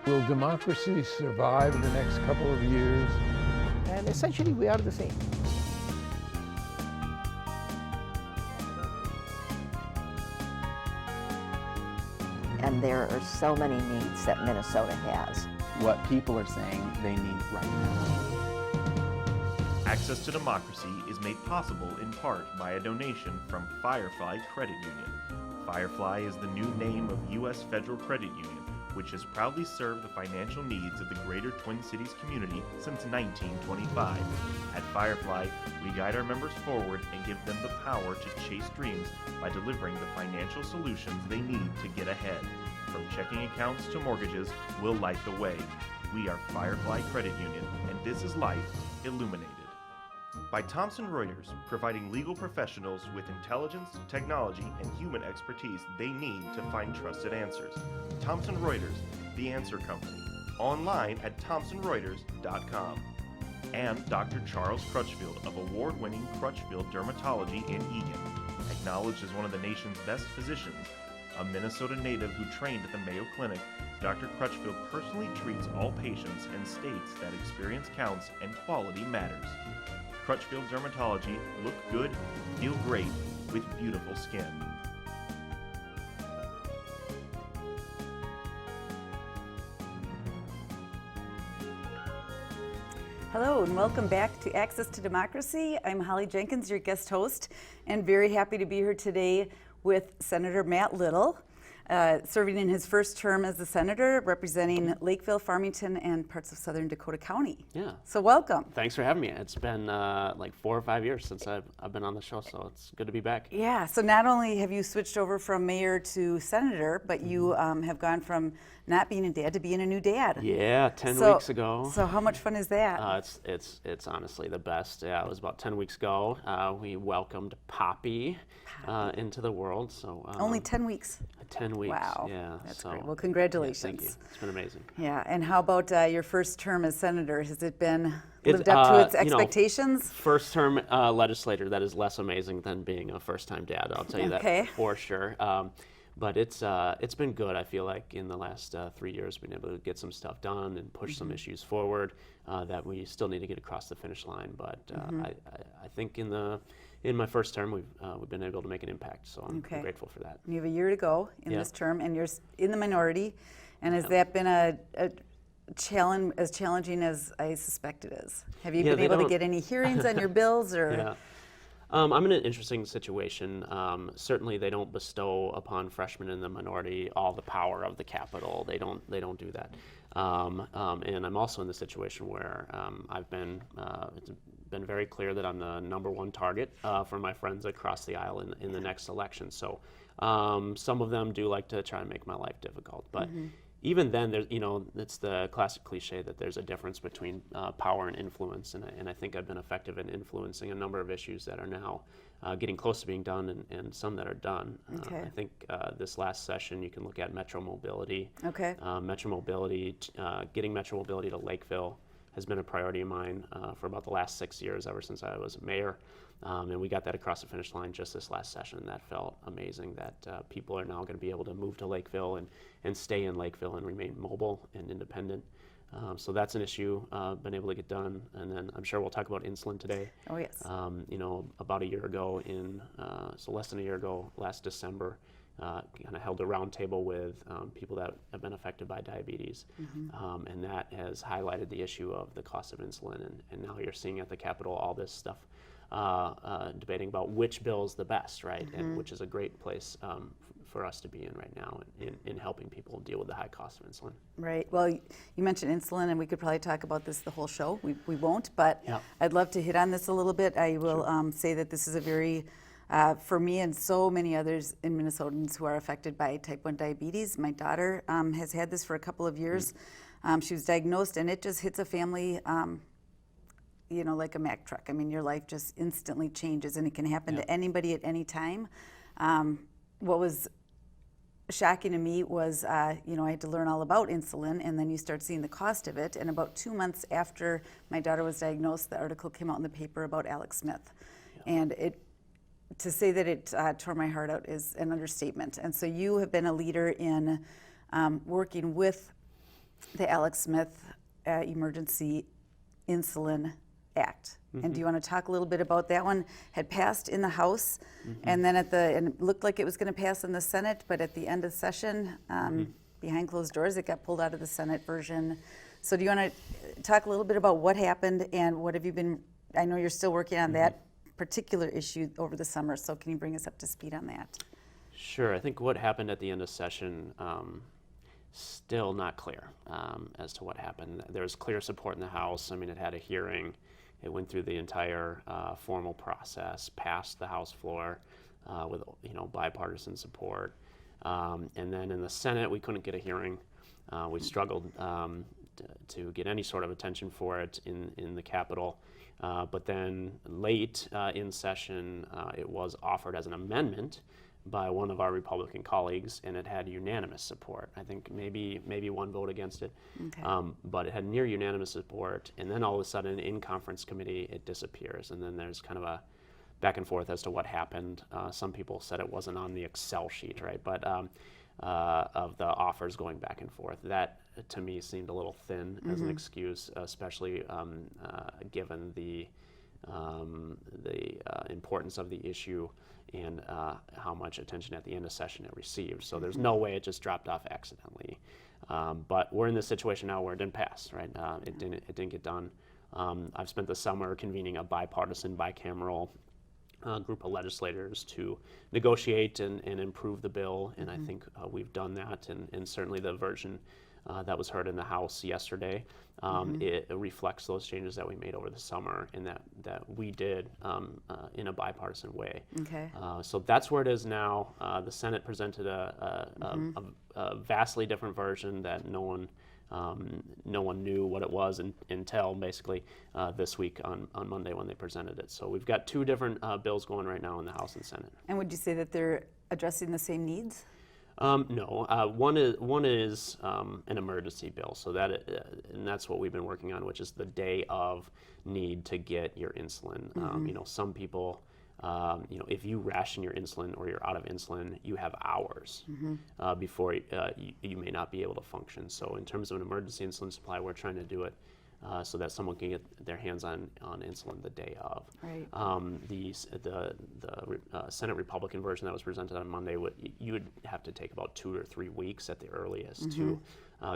Will democracy survive in the next couple of years? And essentially we are the same. And there are so many needs that Minnesota has. What people are saying they need right now. Access to Democracy is made possible in part by a donation from Firefly Credit Union. Firefly is the new name of U.S. Federal Credit Union, which has proudly served the financial needs of the greater Twin Cities community since 1925. At Firefly, we guide our members forward and give them the power to chase dreams by delivering the financial solutions they need to get ahead. From checking accounts to mortgages, we'll light the way. We are Firefly Credit Union, and this is life illuminated. By Thomson Reuters, providing legal professionals with intelligence, technology, and human expertise they need to find trusted answers. Thomson Reuters, the answer company. Online at thomsonreuters.com. And Dr. Charles Crutchfield of award-winning Crutchfield Dermatology in Eagan. Acknowledged as one of the nation's best physicians, a Minnesota native who trained at the Mayo Clinic, Dr. Crutchfield personally treats all patients and states that experience counts and quality matters. Crutchfield Dermatology, look good, feel great, with beautiful skin. Hello and welcome back to Access to Democracy. I'm Holly Jenkins, your guest host, and very happy to be here today with Senator Matt Little, serving in his first term as a senator, representing Lakeville, Farmington, and parts of southern Dakota County. Yeah. So welcome. Thanks for having me. It's been like 4 or 5 years since I've been on the show, so it's good to be back. Yeah, so not only have you switched over from mayor to senator, but you have gone from not being a dad to being a new dad. Yeah, 10 weeks ago. So how much fun is that? It's honestly the best. Yeah, it was about 10 weeks ago. We welcomed Poppy into the world. So only 10 weeks. 10 weeks. Wow. Yeah. That's great. Well, congratulations. Yeah, thank you. It's been amazing. Yeah. And how about your first term as senator? Has it been lived up to its expectations? First term legislator, that is less amazing than being a first time dad. I'll tell you that for sure. But it's been good. I feel like in the last 3 years, we've been able to get some stuff done and push some issues forward that we still need to get across the finish line. But I think in my first term, we've been able to make an impact. So I'm grateful for that. You have a year to go in this term, and you're in the minority. And has that been a challenge, as challenging as I suspect it is? Have you been able to get any hearings on your bills, or? Yeah. I'm in an interesting situation. Certainly, they don't bestow upon freshmen in the minority all the power of the Capitol. They don't do that. And I'm also in the situation where it's been very clear that I'm the #1 target for my friends across the aisle in the next election. So some of them do like to try and make my life difficult, but. Even then, it's the classic cliche that there's a difference between power and influence, and I think I've been effective in influencing a number of issues that are now getting close to being done, and some that are done. I think this last session, you can look at Metro Mobility. Metro Mobility, getting Metro Mobility to Lakeville has been a priority of mine for about the last 6 years, ever since I was mayor. And we got that across the finish line just this last session. That felt amazing that people are now going to be able to move to Lakeville and stay in Lakeville and remain mobile and independent. So that's an issue been able to get done. And then I'm sure we'll talk about insulin today. Oh, yes. About a year ago so less than a year ago, last December, kind of held a roundtable with people that have been affected by diabetes. And that has highlighted the issue of the cost of insulin. And now you're seeing at the Capitol all this stuff debating about which bill is the best, right? And which is a great place for us to be in right now in helping people deal with the high cost of insulin. Right. Well, you mentioned insulin, and we could probably talk about this the whole show. We won't, but I'd love to hit on this a little bit. I will say that this is a very, for me and so many others in Minnesotans who are affected by type 1 diabetes. My daughter has had this for a couple of years. She was diagnosed, and it just hits a family like a Mack truck. I mean, your life just instantly changes, and it can happen to anybody at any time. What was shocking to me was, I had to learn all about insulin, and then you start seeing the cost of it. And about 2 months after my daughter was diagnosed, the article came out in the paper about Alex Smith. And to say that it tore my heart out is an understatement. And so you have been a leader in working with the Alex Smith Emergency Insulin Act. And do you want to talk a little bit about that one? Had passed in the House, and then and it looked like it was going to pass in the Senate, but at the end of the session, behind closed doors, it got pulled out of the Senate version. So do you want to talk a little bit about what happened and what have you been, I know you're still working on that particular issue over the summer, so can you bring us up to speed on that? Sure. I think what happened at the end of session, still not clear as to what happened. There was clear support in the House. I mean, it had a hearing. It went through the entire formal process, passed the House floor with bipartisan support. And then in the Senate, we couldn't get a hearing. We struggled to get any sort of attention for it in the Capitol. But then late in session, it was offered as an amendment by one of our Republican colleagues, and it had unanimous support. I think maybe one vote against it, but it had near unanimous support. And then all of a sudden, in conference committee, it disappears, and then there's kind of a back and forth as to what happened. Some people said it wasn't on the Excel sheet, right? But of the offers going back and forth, that to me seemed a little thin as an excuse, especially given the importance of the issue and how much attention at the end of session it received. So there's no way it just dropped off accidentally. But we're in this situation now where it didn't pass, right? It didn't get done. I've spent the summer convening a bipartisan, bicameral group of legislators to negotiate and improve the bill, and I think we've done that, and certainly the version that was heard in the House yesterday, it reflects those changes that we made over the summer and that we did in a bipartisan way. Okay. So that's where it is now. The Senate presented a vastly different version that no one knew what it was until basically this week on Monday when they presented it. So we've got two different bills going right now in the House and Senate. And would you say that they're addressing the same needs? No, one is an emergency bill, so and that's what we've been working on, which is the day of need to get your insulin. Some people, if you ration your insulin or you're out of insulin, you have hours before you may not be able to function. So in terms of an emergency insulin supply, we're trying to do it so that someone can get their hands on insulin the day of. Right. The Senate Republican version that was presented on Monday, you would have to take about 2 or 3 weeks at the earliest to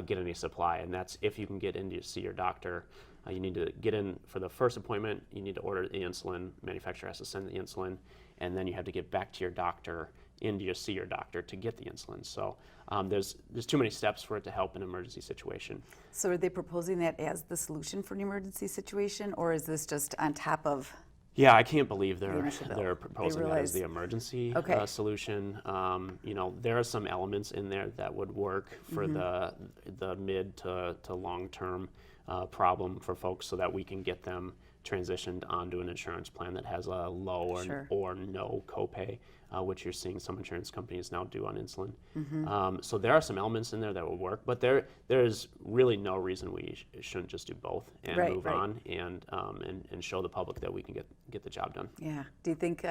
get any supply, and that's if you can get in to see your doctor. You need to get in for the first appointment, you need to order the insulin, manufacturer has to send the insulin, and then you have to get back to your doctor, to see your doctor to get the insulin. So there's too many steps for it to help an emergency situation. So are they proposing that as the solution for an emergency situation, or is this just on top of? Yeah, I can't believe they're proposing that as the emergency solution. There are some elements in there that would work for the mid to long term problem for folks, so that we can get them transitioned onto an insurance plan that has a low or no copay, which you're seeing some insurance companies now do on insulin. So there are some elements in there that will work, but there's really no reason we shouldn't just do both and move on and show the public that we can get the job done. Yeah. Do you think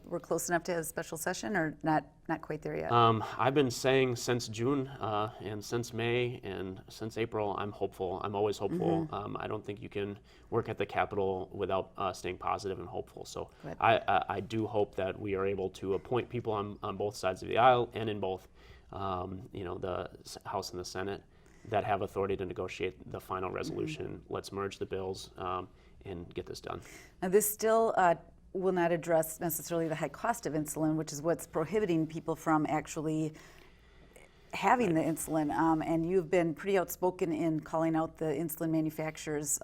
we're close enough to have a special session, or not quite there yet? I've been saying since June and since May and since April, I'm hopeful. I'm always hopeful. I don't think you can work at the Capitol without staying positive and hopeful. So I do hope that we are able to appoint people on both sides of the aisle and in both the House and the Senate that have authority to negotiate the final resolution. Let's merge the bills and get this done. Now this still will not address necessarily the high cost of insulin, which is what's prohibiting people from actually having the insulin. And you've been pretty outspoken in calling out the insulin manufacturers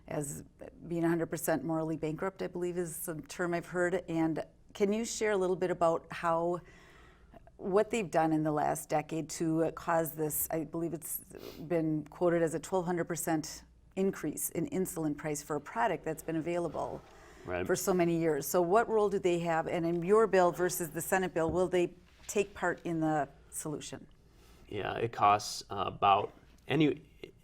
as being 100% morally bankrupt, I believe is the term I've heard. And can you share a little bit about what they've done in the last decade to cause this? I believe it's been quoted as a 1,200% increase in insulin price for a product that's been available for so many years. So what role do they have? And in your bill versus the Senate bill, will they take part in the solution? Yeah, it costs about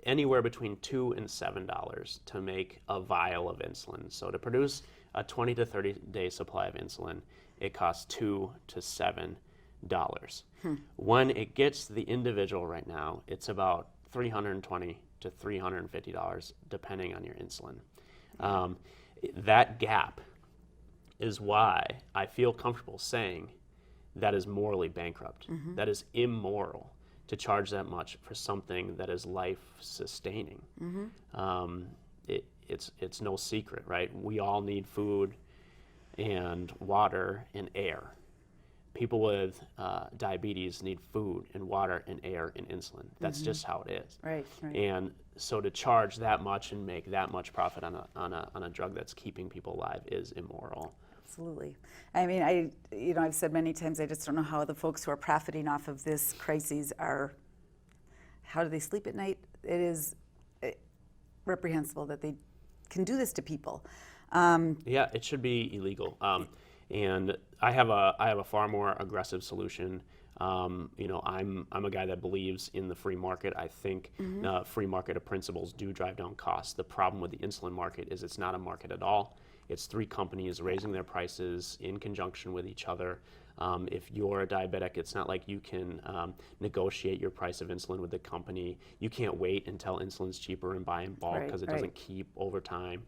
anywhere between $2 and $7 to make a vial of insulin. So to produce a 20 to 30 day supply of insulin, it costs $2 to $7. When it gets to the individual right now, it's about $320 to $350 depending on your insulin. That gap is why I feel comfortable saying that is morally bankrupt. That is immoral to charge that much for something that is life-sustaining. It's no secret, right? We all need food and water and air. People with diabetes need food and water and air and insulin. That's just how it is. Right. And so to charge that much and make that much profit on a drug that's keeping people alive is immoral. Absolutely. I mean, I've said many times, I just don't know how the folks who are profiting off of this crisis how do they sleep at night? It is reprehensible that they can do this to people. Yeah, it should be illegal. And I have a far more aggressive solution. I'm a guy that believes in the free market. I think free market of principles do drive down costs. The problem with the insulin market is it's not a market at all. It's three companies raising their prices in conjunction with each other. If you're a diabetic, it's not like you can negotiate your price of insulin with the company. You can't wait until insulin's cheaper and buy in bulk because it doesn't keep over time.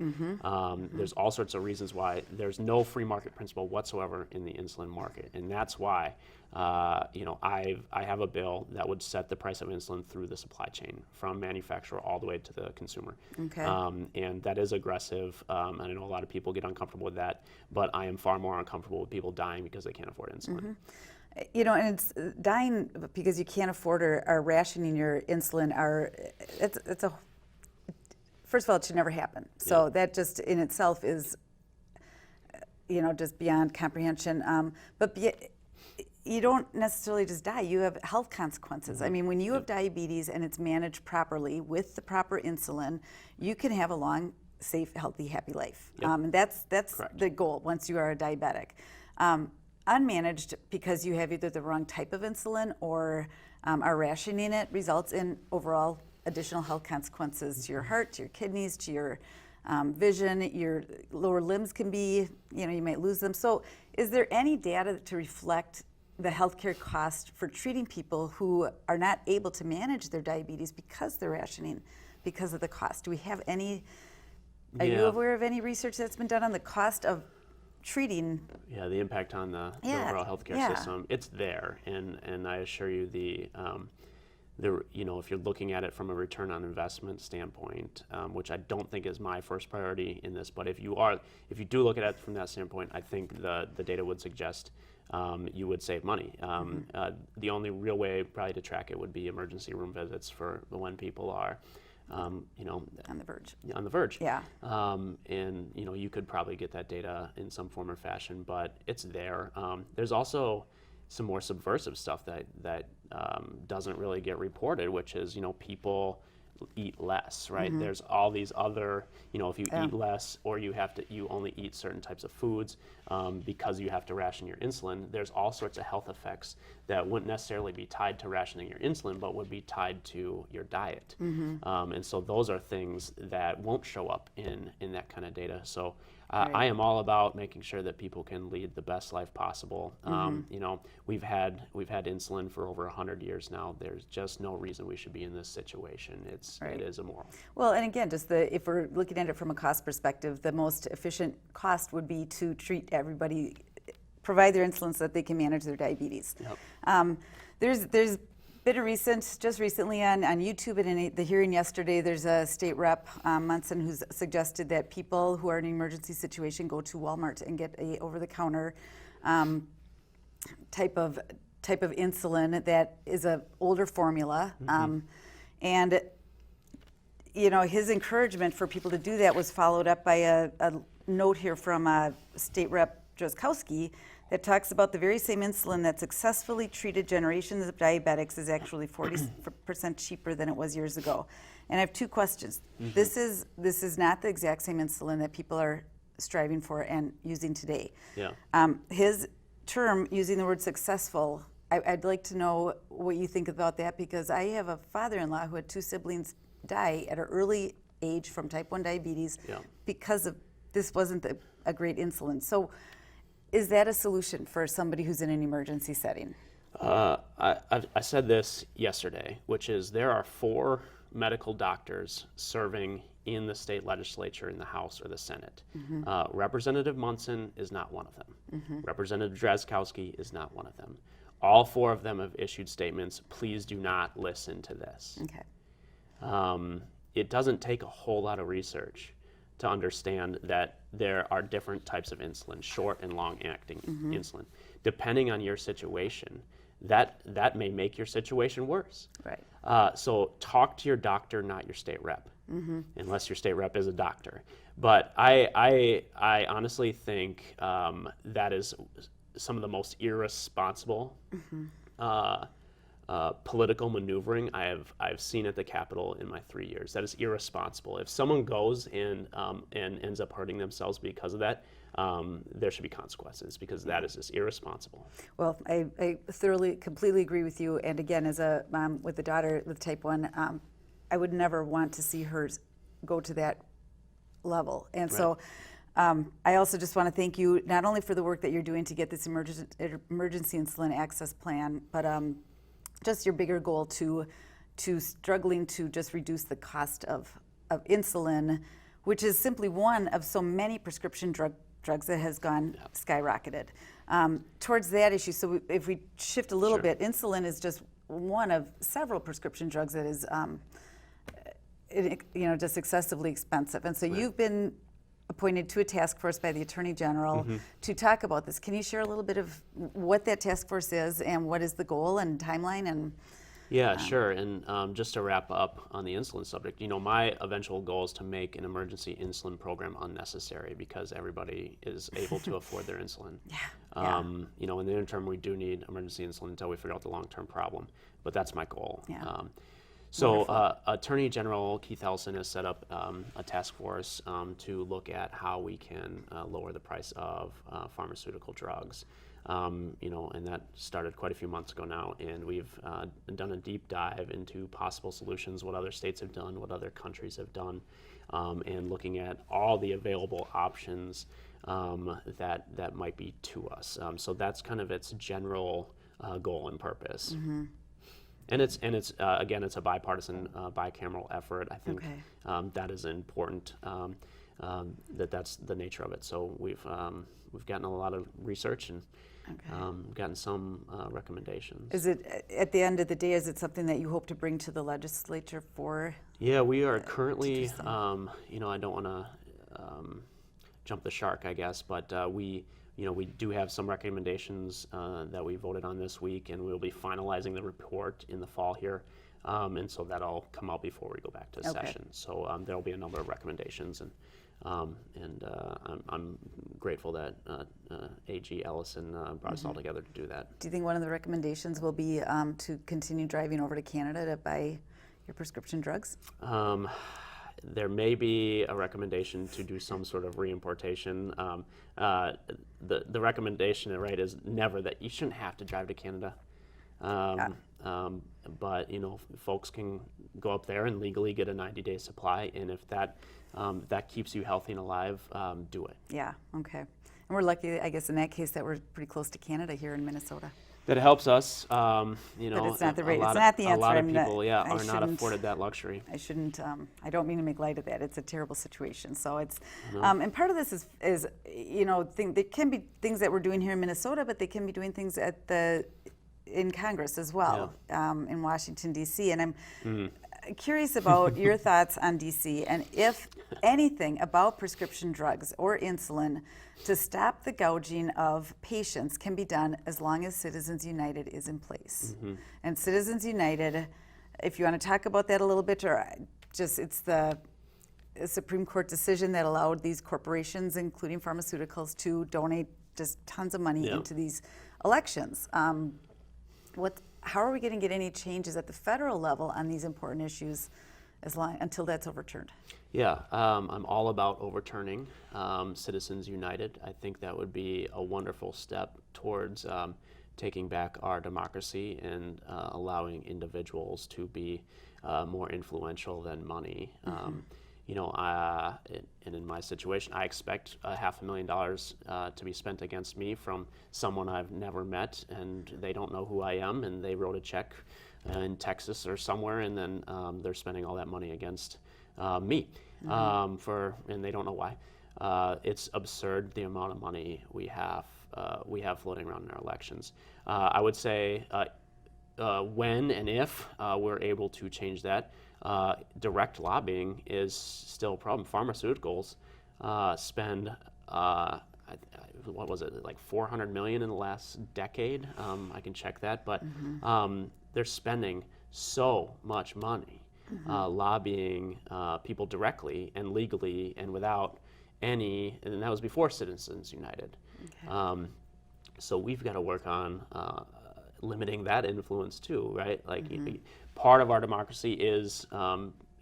There's all sorts of reasons why there's no free market principle whatsoever in the insulin market, and that's why I have a bill that would set the price of insulin through the supply chain from manufacturer all the way to the consumer. Okay. And that is aggressive, and I know a lot of people get uncomfortable with that, but I am far more uncomfortable with people dying because they can't afford insulin. And it's dying because you can't afford or rationing your insulin first of all, it should never happen. So that just in itself is, just beyond comprehension. You don't necessarily just die, you have health consequences. I mean, when you have diabetes and it's managed properly with the proper insulin, you can have a long, safe, healthy, happy life. And that's the goal once you are a diabetic. Unmanaged, because you have either the wrong type of insulin or are rationing it, results in overall additional health consequences to your heart, to your kidneys, to your vision. Your lower limbs can be, you might lose them. So is there any data to reflect the healthcare cost for treating people who are not able to manage their diabetes because they're rationing, because of the cost? Do we have any, are you aware of any research that's been done on the cost of treating? Yeah, the impact on the overall healthcare system, it's there, and I assure you if you're looking at it from a return on investment standpoint, which I don't think is my first priority in this, but if you do look at it from that standpoint, I think the data would suggest you would save money. The only real way probably to track it would be emergency room visits for when people are on the verge. On the verge. Yeah. And you could probably get that data in some form or fashion, but it's there. There's also some more subversive stuff that doesn't really get reported, which is people eat less, right? There's all these other, if you eat less or you only eat certain types of foods because you have to ration your insulin, there's all sorts of health effects that wouldn't necessarily be tied to rationing your insulin, but would be tied to your diet. And so those are things that won't show up in that kind of data. So I am all about making sure that people can lead the best life possible. We've had insulin for over 100 years now. There's just no reason we should be in this situation. It is immoral. Well, and again, if we're looking at it from a cost perspective, the most efficient cost would be to treat everybody, provide their insulin so that they can manage their diabetes. There's been just recently on YouTube and in the hearing yesterday, there's a state rep, Munson, who's suggested that people who are in an emergency situation go to Walmart and get a over-the-counter type of insulin that is a older formula. And his encouragement for people to do that was followed up by a note here from State Rep Drozdkowski that talks about the very same insulin that successfully treated generations of diabetics is actually 40% cheaper than it was years ago. And I have two questions. This is not the exact same insulin that people are striving for and using today. His term, using the word successful, I'd like to know what you think about that, because I have a father-in-law who had two siblings die at an early age from type 1 diabetes because of this wasn't a great insulin. So is that a solution for somebody who's in an emergency setting? I said this yesterday, which is there are 4 medical doctors serving in the state legislature, in the House or the Senate. Representative Munson is not one of them. Representative Drazkowski is not one of them. All 4 of them have issued statements, please do not listen to this. Okay. It doesn't take a whole lot of research to understand that there are different types of insulin, short and long-acting insulin. Depending on your situation, that may make your situation worse. Right. So talk to your doctor, not your state rep, unless your state rep is a doctor. But I honestly think that is some of the most irresponsible political maneuvering I've seen at the Capitol in my 3 years. That is irresponsible. If someone goes and ends up hurting themselves because of that, there should be consequences, because that is just irresponsible. Well, I thoroughly, completely agree with you. And again, as a mom with a daughter with type 1, I would never want to see her go to that level. And so I also just want to thank you not only for the work that you're doing to get this emergency insulin access plan, but just your bigger goal to struggling to just reduce the cost of insulin, which is simply one of so many prescription drugs that has gone skyrocketed. Towards that issue, so if we shift a little bit, insulin is just one of several prescription drugs that is just excessively expensive. And so you've been appointed to a task force by the Attorney General to talk about this. Can you share a little bit of what that task force is and what is the goal and timeline? And yeah, sure. And just to wrap up on the insulin subject, my eventual goal is to make an emergency insulin program unnecessary, because everybody is able to afford their insulin. In the interim, we do need emergency insulin until we figure out the long-term problem. But that's my goal. So Attorney General Keith Ellison has set up a task force to look at how we can lower the price of pharmaceutical drugs. And that started quite a few months ago now, and we've done a deep dive into possible solutions, what other states have done, what other countries have done, and looking at all the available options that might be to us. So that's kind of its general goal and purpose. And it's again, it's a bipartisan, bicameral effort. I think that is important. That's the nature of it. So we've gotten a lot of research and gotten some recommendations. is it, at the end of the day, is it something that you hope to bring to the legislature for? Yeah, we are currently. I don't want to jump the shark, I guess, but we do have some recommendations that we voted on this week, and we'll be finalizing the report in the fall here. And so that'll come out before we go back to session. So there'll be a number of recommendations, and I'm grateful that AG Ellison brought us all together to do that. Do you think one of the recommendations will be to continue driving over to Canada to buy your prescription drugs? There may be a recommendation to do some sort of reimportation. The recommendation, is never that you shouldn't have to drive to Canada. But folks can go up there and legally get a 90-day supply, and if that keeps you healthy and alive, do it. Yeah. Okay. And we're lucky, I guess, in that case, that we're pretty close to Canada here in Minnesota. That helps us. But it's not the rate. It's not the answer. A lot of people, are not afforded that luxury. I don't mean to make light of that. It's a terrible situation. So it's, and part of this is there can be things that we're doing here in Minnesota, but they can be doing things in Congress as well, in Washington D.C. And I'm curious about your thoughts on D.C. and if anything about prescription drugs or insulin to stop the gouging of patients can be done as long as Citizens United is in place. And Citizens United, if you want to talk about that a little bit, or just it's the Supreme Court decision that allowed these corporations, including pharmaceuticals, to donate just tons of money into these elections. How are we going to get any changes at the federal level on these important issues until that's overturned? Yeah, I'm all about overturning Citizens United. I think that would be a wonderful step towards taking back our democracy and allowing individuals to be more influential than money. and in my situation, I expect $500,000 to be spent against me from someone I've never met, and they don't know who I am, and they wrote a check in Texas or somewhere, and then they're spending all that money against me, and they don't know why. It's absurd the amount of money we have floating around in our elections. I would say when and if we're able to change that, direct lobbying is still a problem. Pharmaceuticals spend what was it, like $400 million in the last decade? I can check that, but they're spending so much money lobbying people directly and legally and without any, and that was before Citizens United. Okay. So we've got to work on limiting that influence too, right? Like part of our democracy is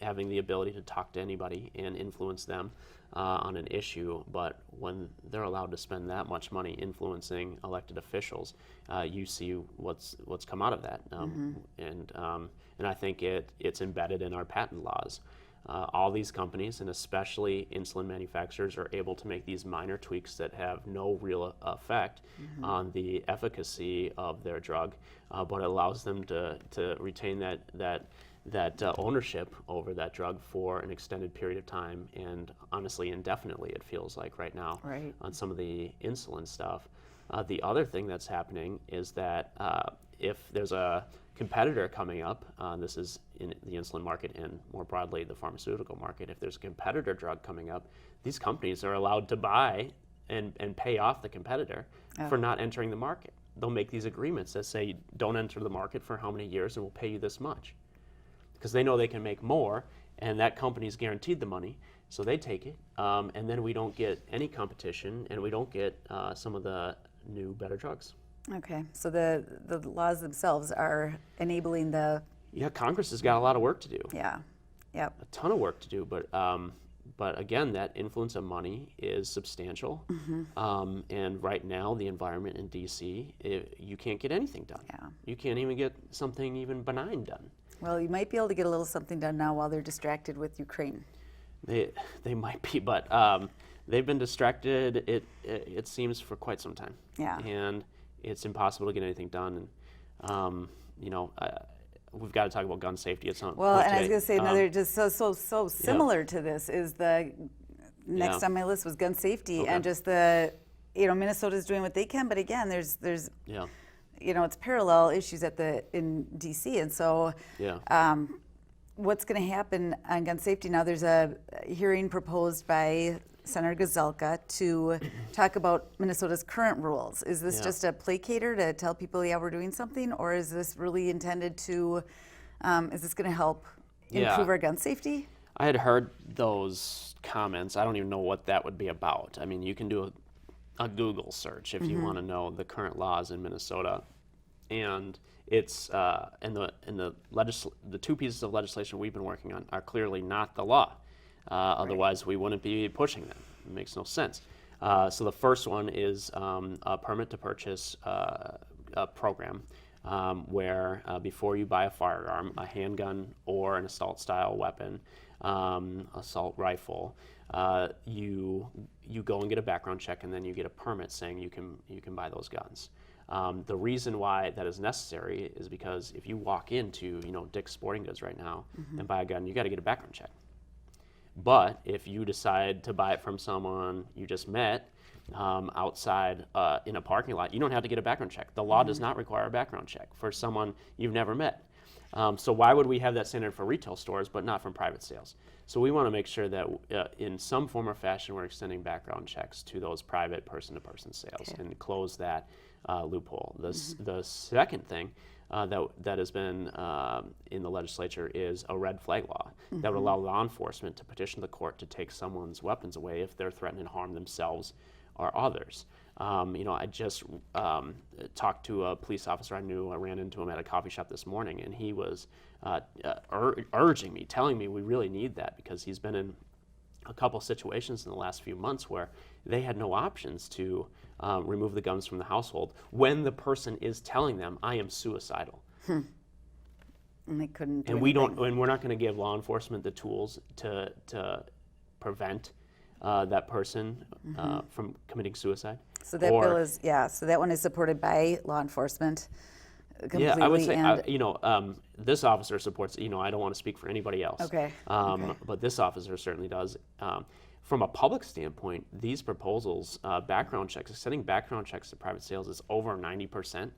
having the ability to talk to anybody and influence them on an issue, but when they're allowed to spend that much money influencing elected officials, you see what's come out of that, and I think it's embedded in our patent laws. All these companies, and especially insulin manufacturers, are able to make these minor tweaks that have no real effect on the efficacy of their drug, but it allows them to retain that ownership over that drug for an extended period of time, and honestly indefinitely, it feels like right now on some of the insulin stuff. The other thing that's happening is that if there's a competitor coming up, this is in the insulin market and more broadly the pharmaceutical market, if there's a competitor drug coming up, these companies are allowed to buy and pay off the competitor for not entering the market. They'll make these agreements that say, don't enter the market for how many years and we'll pay you this much. Because they know they can make more, and that company's guaranteed the money, so they take it, and then we don't get any competition, and we don't get some of the new, better drugs. Okay, so the laws themselves are enabling the... Yeah, Congress has got a lot of work to do. Yeah, yep. A ton of work to do, but again, that influence of money is substantial, and right now, the environment in D.C., you can't get anything done. Yeah. You can't even get something even benign done. Well, you might be able to get a little something done now while they're distracted with Ukraine. They might be, but they've been distracted, it seems, for quite some time. Yeah. And it's impossible to get anything done. And, we've got to talk about gun safety at some point. Well, and I was going to say another just so similar to this is the next on my list was gun safety, and just Minnesota's doing what they can, but again, there's it's parallel issues in DC, and so what's going to happen on gun safety now? There's a hearing proposed by Senator Gazelka to talk about Minnesota's current rules. Is this just a placator to tell people, we're doing something, or is this really intended to, is this going to help improve our gun safety? I had heard those comments. I don't even know what that would be about. I mean, you can do a Google search if you want to know the current laws in Minnesota, and it's and the two pieces of legislation we've been working on are clearly not the law. Otherwise, we wouldn't be pushing them. It makes no sense. So the first one is a permit to purchase program where before you buy a firearm, a handgun or an assault-style weapon, assault rifle, you go and get a background check, and then you get a permit saying you can buy those guns. The reason why that is necessary is because if you walk into Dick's Sporting Goods right now and buy a gun, you got to get a background check. But if you decide to buy it from someone you just met outside in a parking lot, you don't have to get a background check. The law does not require a background check for someone you've never met. So why would we have that standard for retail stores but not from private sales? So we want to make sure that in some form or fashion we're extending background checks to those private person-to-person sales and close that loophole. The second thing that has been in the legislature is a red flag law that would allow law enforcement to petition the court to take someone's weapons away if they're threatening to harm themselves or others. I just talked to a police officer I knew. I ran into him at a coffee shop this morning, and he was urging me, telling me we really need that because he's been in a couple situations in the last few months where they had no options to remove the guns from the household when the person is telling them, I am suicidal. And they couldn't do and anything. we're not going to give law enforcement the tools to prevent that person from committing suicide. So that bill is, so that one is supported by law enforcement completely. Yeah, I would say, and this officer supports, I don't want to speak for anybody else. Okay. But this officer certainly does. From a public standpoint, these proposals, background checks, extending background checks to private sales is over 90%,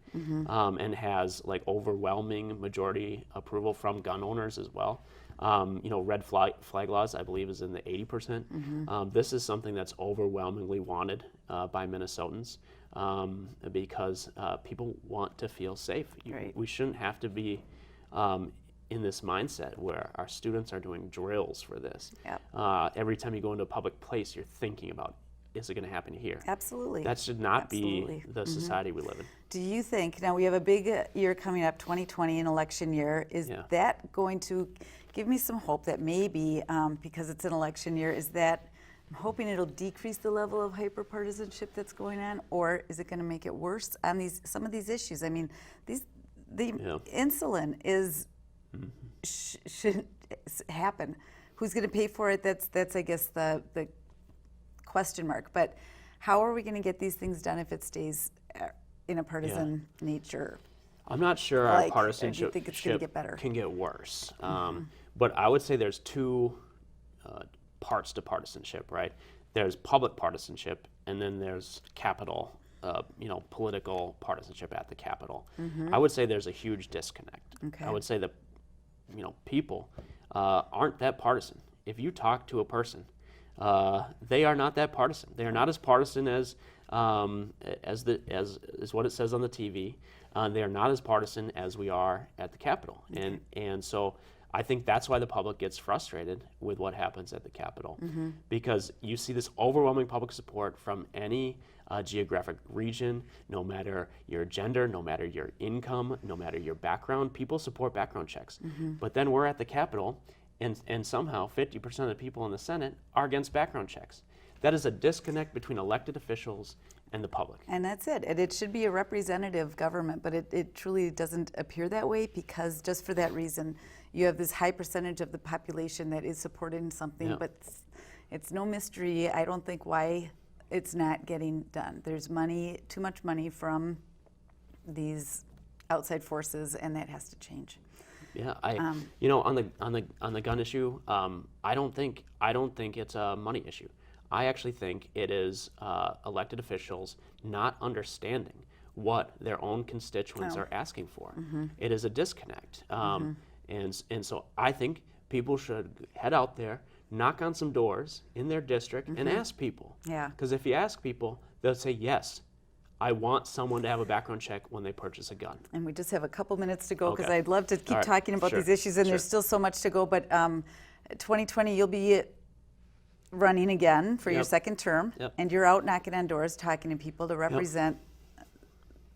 and has like overwhelming majority approval from gun owners as well. Red flag laws, I believe, is in the 80%. This is something that's overwhelmingly wanted by Minnesotans because people want to feel safe. Right. We shouldn't have to be in this mindset where our students are doing drills for this. Yep. Every time you go into a public place, you're thinking about, is it going to happen here? Absolutely. That should not be the society we live in. Do you think, now we have a big year coming up, 2020, an election year, is that going to give me some hope that maybe, because it's an election year, is that I'm hoping it'll decrease the level of hyperpartisanship that's going on, or is it going to make it worse on some of these issues? I mean, the insulin is shouldn't happen. Who's going to pay for it? That's I guess the question mark. But how are we going to get these things done if it stays in a partisan nature? I'm not sure our partisanship think it's gonna get better. can get worse. But I would say there's two parts to partisanship, right? There's public partisanship, and then there's capital, political partisanship at the Capitol. I would say there's a huge disconnect. Okay. I would say that, people aren't that partisan. If you talk to a person, they are not that partisan. They are not as partisan as what it says on the TV. They are not as partisan as we are at the Capitol. Okay. And so I think that's why the public gets frustrated with what happens at the Capitol, because you see this overwhelming public support from any geographic region, no matter your gender, no matter your income, no matter your background. People support background checks. But then we're at the Capitol, and somehow 50% of the people in the Senate are against background checks. That is a disconnect between elected officials and the public. And that's it. And it should be a representative government, but it truly doesn't appear that way, because just for that reason, you have this high percentage of the population that is supporting something, but it's no mystery, I don't think, why it's not getting done. There's money, too much money from these outside forces, and that has to change. Yeah, on the gun issue, I don't think it's a money issue. I actually think it is elected officials not understanding what their own constituents are asking for. It is a disconnect, and so I think people should head out there, knock on some doors in their district, and ask people. Yeah. Because if you ask people, they'll say, yes, I want someone to have a background check when they purchase a gun. And we just have a couple minutes to go, because Okay. I'd love to keep All right. talking about Sure. these issues, and Sure. there's still so much to go. But 2020, you'll be running again for your Yep. second term, Yep. and you're out knocking on doors, talking to people to represent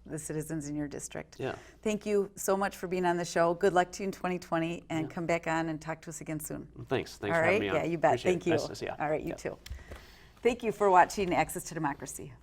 the citizens in your district. Yeah. Thank you so much for being on the show. Good luck to you in 2020, and come back on and talk to us again soon. Thanks All for right? having me on. Yeah, you bet. Appreciate it. Thank you. Nice to see ya. All right, you Yep. too. Thank you for watching Access to Democracy.